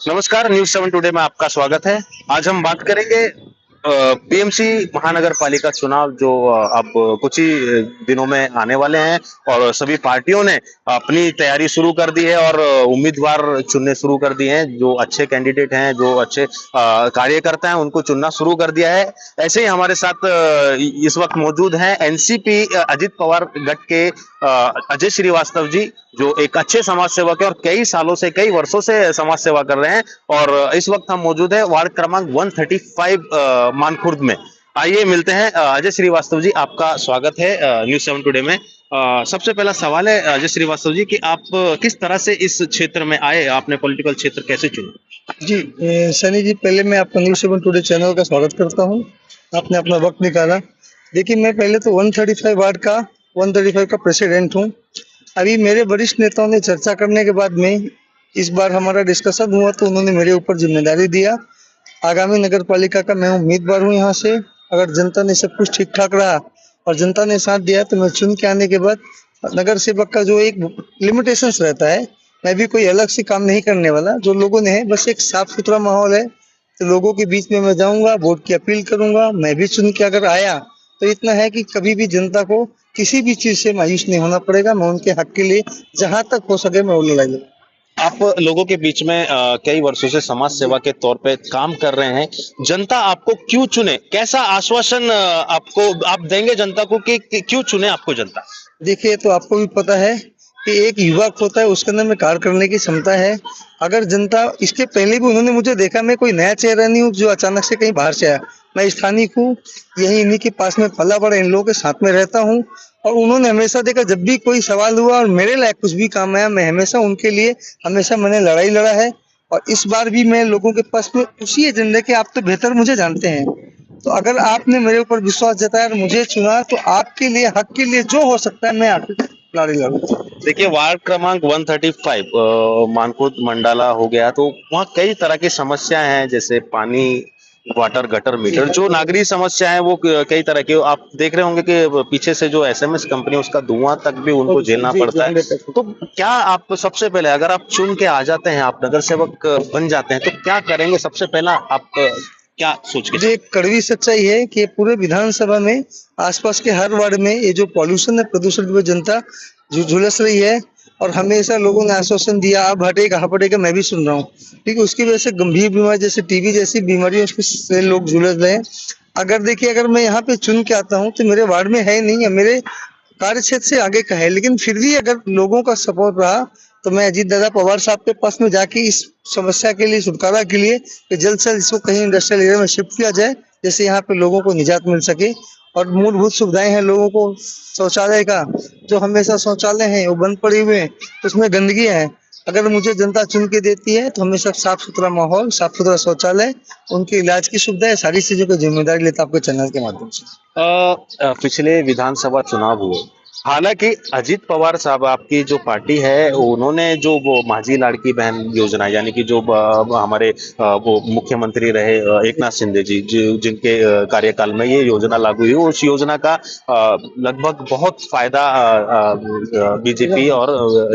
नमस्कार, news 7 today में आपका स्वागत है। आज हम बात करेंगे पीएमसी महानगर पालिका चुनाव जो अब कुछ ही दिनों में आने वाले हैं और सभी पार्टियों ने अपनी तैयारी शुरू कर दी है और उम्मीदवार चुनने शुरू कर दिए हैं। जो अच्छे कैंडिडेट हैं, जो अच्छे कार्यकर्ता हैं, उनको चुनना शुरू कर दिया है। ऐसे ही हमारे साथ इस वक्त मौजूद हैं एनसीपी अजित पवार गठ के अजय श्रीवास्तव जी, जो एक अच्छे समाज सेवक है और कई सालों से, कई वर्षों से समाज सेवा कर रहे हैं। और इस वक्त हम मौजूद है वार्ड क्रमांक 135 मानखुर्द में। आइए मिलते हैं। अजय श्रीवास्तव जी, आपका स्वागत है न्यूज़ 7 टुडे में। सबसे पहला सवाल है अजय श्रीवास्तव जी कि आप किस तरह से इस क्षेत्र में आए, आपने पॉलिटिकल क्षेत्र कैसे चुना? जी सनी जी, पहले मैं आपका न्यूज़ 7 टुडे चैनल का स्वागत करता हूँ। आपने अपना वक्त निकाला। देखिए, मैं पहले तो 135 का प्रेसिडेंट हूँ। अभी मेरे वरिष्ठ नेताओं ने चर्चा करने के बाद में इस बार हमारा डिस्कशन हुआ तो उन्होंने मेरे ऊपर जिम्मेदारी दिया। आगामी नगर पालिका का मैं उम्मीदवार हूँ यहाँ से। अगर जनता ने सब कुछ ठीक ठाक रहा और जनता ने साथ दिया तो मैं चुन के आने के बाद नगर सेवक का जो एक लिमिटेशंस रहता है, मैं भी कोई अलग से काम नहीं करने वाला। जो लोगों ने है, बस एक साफ सुथरा माहौल है तो लोगों के बीच में मैं जाऊंगा, वोट की अपील करूंगा। मैं भी चुन के अगर आया तो इतना है कि कभी भी जनता को किसी भी चीज से मायूस नहीं होना पड़ेगा। मैं उनके हक के लिए जहां तक हो सके मैं वो लड़ाई लूंगा। आप लोगों के बीच में कई वर्षों से समाज सेवा के तौर पे काम कर रहे हैं। जनता आपको क्यों चुने? कैसा आश्वासन आपको आप देंगे जनता को कि क्यों चुने आपको जनता? देखिए, तो आपको भी पता है कि एक युवक होता है, उसके अंदर में कार्य करने की क्षमता है। अगर जनता, इसके पहले भी उन्होंने मुझे देखा, मैं कोई नया चेहरा नहीं हूँ जो अचानक से कहीं बाहर से आया। मैं स्थानीय हूँ, यही इन्हीं के पास में पला बड़ा, इन लोगों के साथ में रहता हूँ। और उन्होंने हमेशा देखा, जब भी कोई सवाल हुआ और मेरे लायक कुछ भी काम आया, मैं हमेशा उनके लिए, हमेशा मैंने लड़ाई लड़ा है। और इस बार भी मैं लोगों के पास में उसी एजेंडे के, आप तो बेहतर मुझे जानते हैं, तो अगर आपने मेरे ऊपर विश्वास जताया और मुझे चुना तो आपके लिए, हक के लिए जो हो सकता है मैं आपकी लड़ाई लड़ूंगा। देखिए, वार्ड क्रमांक 135 मानकुद मंडाला हो गया, तो वहाँ कई तरह की समस्याएं हैं, जैसे पानी, वाटर, गटर, मीटर, जो नागरिक समस्या है वो कई तरह की। आप देख रहे होंगे कि पीछे से जो एसएमएस कंपनी, उसका धुआं तक भी उनको झेलना जी जी, पड़ता है। 100%। तो क्या आप सबसे पहले, अगर आप चुन के आ जाते हैं, आप नगर सेवक बन जाते हैं, तो क्या करेंगे सबसे पहला? आप क्या सोच के ये कड़वी सच्चाई है कि पूरे विधानसभा में, आसपास के हर वार्ड में ये जो पॉल्यूशन है, प्रदूषण की वजह जनता झुलस रही है। और हमेशा लोगों ने आश्वासन दिया, अब हटेगा, अब हटेगा, मैं भी सुन रहा हूँ। ठीक है, उसकी वजह से गंभीर बीमारी जैसे टीबी जैसी बीमारियों से लोग झुलस रहे हैं। अगर देखिए, अगर मैं यहाँ पे चुन के आता हूँ तो मेरे वार्ड में है नहीं, है मेरे कार्य क्षेत्र से आगे का है, लेकिन फिर भी अगर लोगों का सपोर्ट रहा तो मैं अजीत दादा पवार साहब के पास में जाके इस समस्या के लिए, छुटकारा के लिए, कि जल्द से जल्द इसको कहीं इंडस्ट्रियल एरिया में शिफ्ट किया जाए, जैसे यहाँ पे लोगों को निजात मिल सके। और मूलभूत सुविधाएं हैं लोगों को, शौचालय का, जो हमेशा शौचालय है वो बंद पड़े हुए हैं, उसमें गंदगी है। अगर मुझे जनता चुन के देती है तो हमेशा साफ सुथरा माहौल, साफ सुथरा शौचालय, उनके इलाज की सुविधा है, सारी चीजों की जिम्मेदारी लेता आपके चैनल के माध्यम से। पिछले विधानसभा चुनाव हुए, हालांकि अजीत पवार साहब, आपकी जो पार्टी है, उन्होंने जो वो माझी लाड़की बहन योजना, यानी कि जो हमारे वो मुख्यमंत्री रहे एक नाथ शिंदे जी, जिनके कार्यकाल में ये योजना लागू हुई, उस योजना का लगभग बहुत फायदा बीजेपी और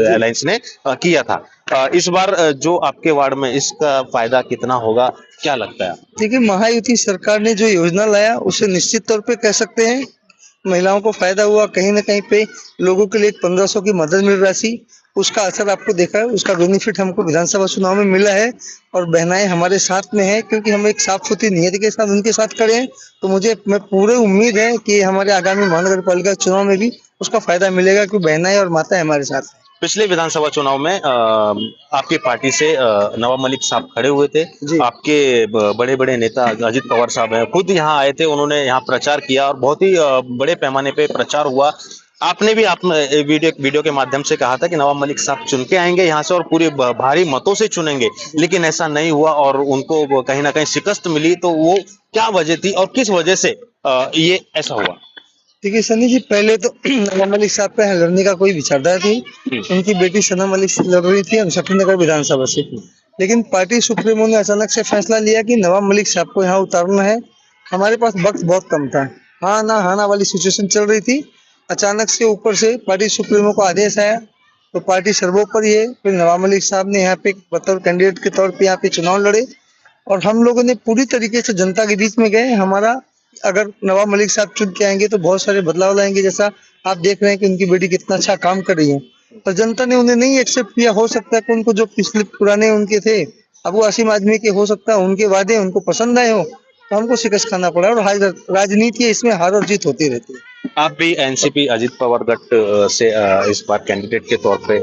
अलायंस ने किया था। इस बार जो आपके वार्ड में इसका फायदा कितना होगा, क्या लगता है? देखिए, महायुति सरकार ने जो योजना लाया उसे निश्चित तौर पे कह सकते हैं महिलाओं को फायदा हुआ। कहीं ना कहीं पे लोगों के लिए 1500 की मदद मिल राशि, उसका असर आपको देखा है, उसका बेनिफिट हमको विधानसभा चुनाव में मिला है। और बहनाएं हमारे साथ में है, क्योंकि हम एक साफ सुथरी नियति के साथ उनके साथ खड़े हैं। तो मुझे, मैं पूरे उम्मीद है कि हमारे आगामी महानगर पालिका चुनाव में भी उसका फायदा मिलेगा, क्योंकि बहनाएं और माताएं हमारे साथ हैं। पिछले विधानसभा चुनाव में आपकी पार्टी से नवाब मलिक साहब खड़े हुए थे। जी आपके बड़े बड़े नेता अजित पवार साहब हैं, खुद यहाँ आए थे, उन्होंने यहाँ प्रचार किया और बहुत ही बड़े पैमाने पे प्रचार हुआ। आपने भी, आप वीडियो के माध्यम से कहा था कि नवाब मलिक साहब चुन के आएंगे यहाँ से और पूरे भारी मतों से चुनेंगे, लेकिन ऐसा नहीं हुआ और उनको कहीं ना कहीं शिकस्त मिली। तो वो क्या वजह थी और किस वजह से ये ऐसा हुआ? देखिए सनी जी, पहले तो नवाब मलिक साहब पे लड़ने का कोई विचारधारा थी। उनकी बेटी सना मलिक से लड़ रही थी शक्तिनगर विधानसभा से। लेकिन पार्टी सुप्रीमो ने अचानक से फैसला लिया कि नवाब मलिक साहब को यहाँ उतारना है। हमारे पास वक्त बहुत कम था, हाँ ना वाली सिचुएशन चल रही थी। अचानक से ऊपर से पार्टी सुप्रीमो को आदेश आया तो पार्टी सर्वोपरि है। फिर नवाब मलिक साहब ने यहाँ पे बतौर कैंडिडेट के तौर पे यहाँ पे चुनाव लड़े और हम लोगों ने पूरी तरीके से जनता के बीच में गए। हमारा अगर नवाब मलिक साहब चुन के आएंगे तो बहुत सारे बदलाव लाएंगे, जैसा आप देख रहे हैं कि उनकी बेटी कितना अच्छा काम कर रही है, पर जनता ने उन्हें नहीं एक्सेप्ट किया। हो सकता है कि उनको जो पिछले पुराने उनके थे अबू आसिम आदमी के, हो सकता है उनके वादे उनको पसंद आए हो, तो हमको शिकस्त खाना पड़ा। और राजनीति है, इसमें हार और जीत होती रहती है। आप भी एनसीपी अजित पवार गट से इस बार कैंडिडेट के तौर पे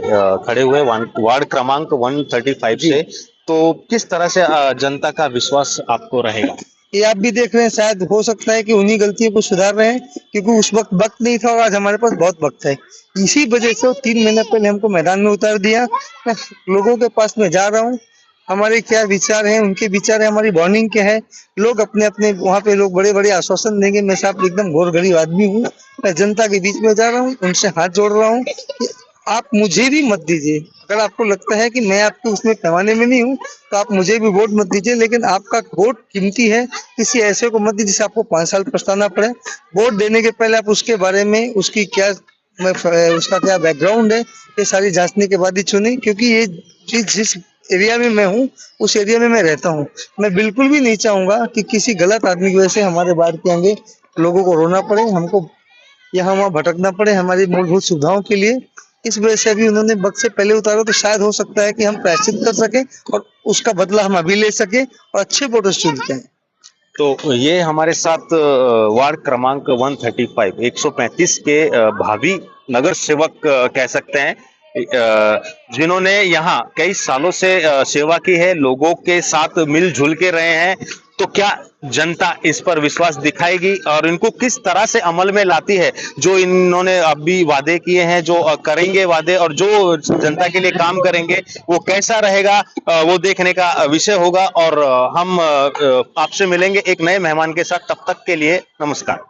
खड़े हुए वार्ड क्रमांक 135 से, तो किस तरह से जनता का विश्वास आपको रहेगा? ये आप भी देख रहे हैं, शायद हो सकता है कि उन्हीं गलतियों को सुधार रहे हैं, क्योंकि उस वक्त नहीं था और आज हमारे पास बहुत वक्त है। इसी वजह से वो 3 महीने पहले हमको मैदान में उतार दिया। मैं लोगों के पास में जा रहा हूँ, हमारे क्या विचार हैं, उनके विचार है, हमारी बॉन्डिंग क्या है। लोग अपने अपने वहाँ पे लोग बड़े बड़े आश्वासन देंगे, मैं साहब एकदम घोर गरीब आदमी हूँ। मैं जनता के बीच में जा रहा हूँ, उनसे हाथ जोड़ रहा हूँ कि आप मुझे भी मत दीजिए। अगर आपको लगता है कि मैं आपके उसमें पैमाने में नहीं हूँ तो आप मुझे भी वोट मत दीजिए, लेकिन आपका वोट कीमती है। किसी ऐसे को मत दीजिए जिसे आपको 5 साल पछताना पड़े। वोट देने के पहले आप उसके बारे में, उसकी क्या उसका क्या बैकग्राउंड है, ये सारी जांचने के बाद ही चुने, क्योंकि ये जिस एरिया में मैं हूँ उस एरिया में मैं रहता हूँ। मैं बिल्कुल भी नहीं चाहूंगा कि किसी गलत आदमी की वजह से हमारे बाढ़ के आगे लोगों को रोना पड़े, हमको यहाँ वहाँ भटकना पड़े हमारी मूलभूत सुविधाओं के लिए। इस वजह से अभी उन्होंने वक्त से पहले उतारा, तो शायद हो सकता है कि हम प्रायश्चित कर सके और उसका बदला हम अभी ले सके और अच्छे वोटर्स चुन के आए। तो ये हमारे साथ वार्ड क्रमांक 135 135 के भावी नगर सेवक कह सकते हैं, जिन्होंने यहाँ कई सालों से सेवा की है, लोगों के साथ मिलजुल के रहे हैं। तो क्या जनता इस पर विश्वास दिखाएगी और इनको किस तरह से अमल में लाती है, जो इन्होंने अभी वादे किए हैं, जो करेंगे वादे और जो जनता के लिए काम करेंगे, वो कैसा रहेगा, वो देखने का विषय होगा। और हम आपसे मिलेंगे एक नए मेहमान के साथ। तब तक के लिए नमस्कार।